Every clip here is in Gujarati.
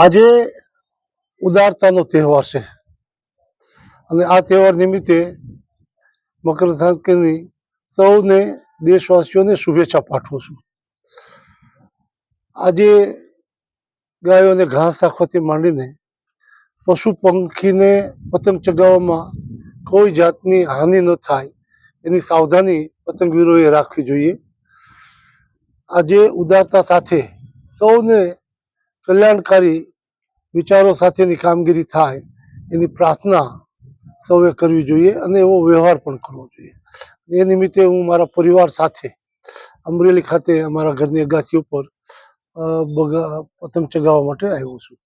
આજે ઉદારતાનો તહેવાર છે અને આ તહેવાર નિમિત્તે મકર સંક્રાંતિની સૌને દેશવાસીઓને શુભેચ્છા પાઠવું છું. આજે ગાયોને ઘાસ રાખવાથી માંડીને પશુ પંખીને પતંગ ચગાવવામાં કોઈ જાતની હાનિ ન થાય એની સાવધાની પતંગવીરોએ રાખવી જોઈએ. આજે ઉદારતા સાથે સૌને કલ્યાણકારી વિચારો સાથેની કામગીરી થાય એની પ્રાર્થના સૌએ કરવી જોઈએ અને એવો વ્યવહાર પણ કરવો જોઈએ. એ નિમિત્તે હું મારા પરિવાર સાથે અમરેલી ખાતે અમારા ઘરની અગાસી ઉપર પતંગ ચગાવવા માટે આવ્યો છું.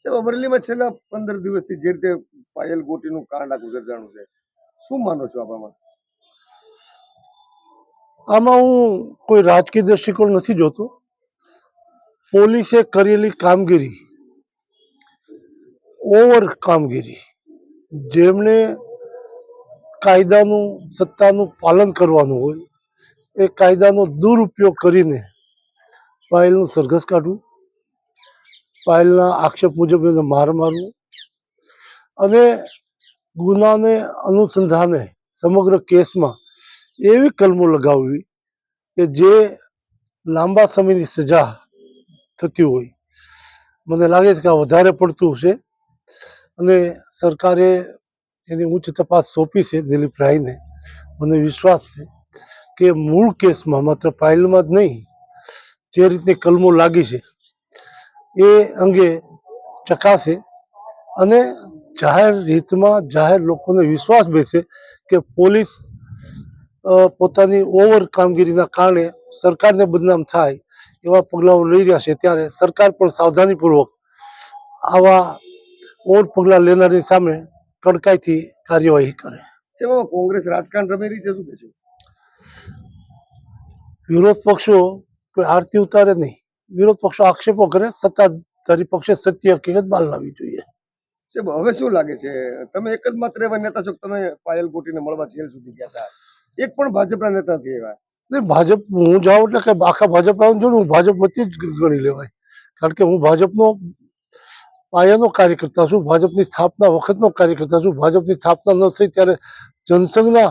અમરેલીમાં છેલ્લા 15 દિવસથી જે રીતે પાયલ ગોટીનું કાંડ આખું સર્જાણું છે, શું માનો છો આમાં? આમાં હું કોઈ રાજકીય દ્રષ્ટિકોણ નથી જોતો. પોલીસે કરેલી કામગીરી ઓવર કામગીરી, જેમણે કાયદાનું સત્તાનું પાલન કરવાનું હોય એ કાયદાનો દુરુપયોગ કરીને પાયલનું સરઘસ કાઢવું, પાયલના આક્ષેપ મુજબ એને માર મારવું અને ગુનાને અનુસંધાને સમગ્ર કેસમાં એવી કલમો લગાવવી કે જે લાંબા સમયની સજા થતી હોય. મને લાગે છે કે આ વધારે પડતું છે અને સરકારે એની ઉચ્ચ તપાસ સોંપી છે દિલીપ રાયને. મને વિશ્વાસ છે કે મૂળ કેસમાં માત્ર પાયલમાં જ નહીં, જે રીતની કલમો લાગી છે એ અંગે ચકાસે અને જાહેર હિતમાં જાહેર લોકોને વિશ્વાસ બેસે કે પોલીસ પોતાની ઓવર કામગીરીના કારણે સરકારને બદનામ થાય એવા પગલાઓ લઈ રહ્યા છે. ત્યારે સરકાર પણ સાવધાનીપૂર્વક આવા ઓવર પગલાં લેનારની સામે કડકાઈથી કાર્યવાહી કરે. કોંગ્રેસ રાજકારણ રમી રહી છે, શું કહેશો? વિરોધ પક્ષો કોઈ આરતી ઉતારે નહીં, વિરોધ પક્ષો આક્ષેપો કરે, સત્તાધારી પક્ષે સત્ય હકીકત બહાર લાવવી જોઈએ. હવે શું લાગે છે, તમે એક જ માત્ર એવા નેતા છો, તમે પાયલ ગોટીને મળવા જેલ સુધી ગયા હતા, એક પણ ભાજપના નેતા નથી એવા? નહીં, ભાજપ હું જાઉં એટલે કે આખા ભાજપ આવું જોડું, હું ભાજપ વતી જ ગણી લેવાય. કારણ કે હું ભાજપનો પાયાનો કાર્યકર્તા છું, ભાજપની સ્થાપના વખતનો કાર્યકર્તા છું. ભાજપની સ્થાપના ન થઈ ત્યારે જનસંઘના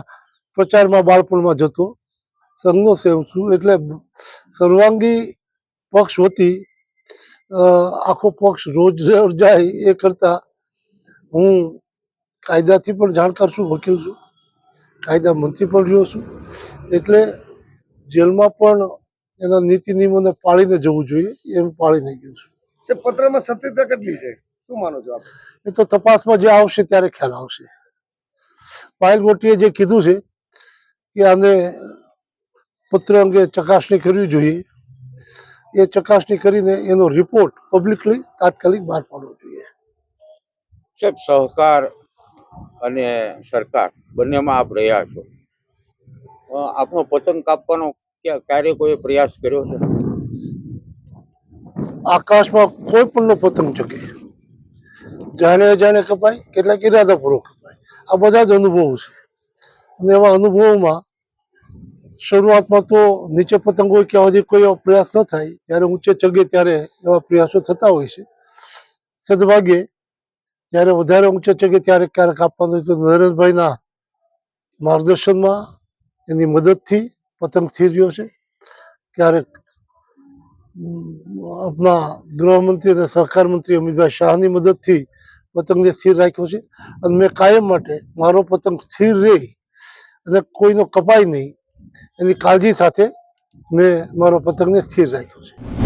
પ્રચારમાં બાળપણમાં જતો, સંઘનો સેવક છું. એટલે સર્વાંગી પક્ષ વતી આખો પક્ષ રોજ જાય એ કરતાં હું કાયદાથી પણ જાણકાર છું, વકીલ છું, કાયદા મંત્રી પણ રહ્યો છું. એટલે જેલમાં પણ એના નીતિ નિયમોને પાળીને જવું જોઈએ, એમ પાળીને ગયો છું. પત્રમાં સત્યતા કેટલી છે, શું માનો છો આપ? એ તો તપાસમાં જે આવશે ત્યારે ખ્યાલ આવશે. પાયલ ગોટીએ જે કીધું છે કે આને પત્ર અંગે ચકાસણી કરવી જોઈએ, એ ચકાસણી કરીને એનો રિપોર્ટ પબ્લિકલી તાત્કાલિક બહાર પાડવો જોઈએ. સાહેબ, સહકાર અને સરકાર બંનેમાં આપ રહ્યા છો, આપણો પતંગ કાપવાનો ક્યારે કોઈ પ્રયાસ કર્યો છે? આકાશમાં કોઈ પણનો પતંગ ચગે, જાણે અજાણે કપાય, કેટલાક ઇરાદાપૂર્વક કપાય. આ બધા જ અનુભવો છે અને એવા અનુભવોમાં શરૂઆતમાં તો નીચે પતંગ હોય ત્યાં સુધી કોઈ એવો પ્રયાસ ન થાય, જ્યારે ઊંચે ચગે ત્યારે એવા પ્રયાસો થતા હોય છે. સદભાગ્યે જ્યારે વધારે ઊંચે ચગે ત્યારે ક્યારેક આપવાનું હોય તો નરેન્દ્રભાઈના માર્ગદર્શનમાં એની મદદથી પતંગ સ્થિર રહ્યો છે. ક્યારેક આપણા ગૃહમંત્રી અને સહકાર મંત્રી અમિતભાઈ શાહની મદદથી પતંગને સ્થિર રાખ્યો છે અને મેં કાયમ માટે મારો પતંગ સ્થિર રહે અને કોઈનો કપાય નહીં એની કાળજી સાથે મેં મારો પતંગને સ્થિર રાખ્યો છે.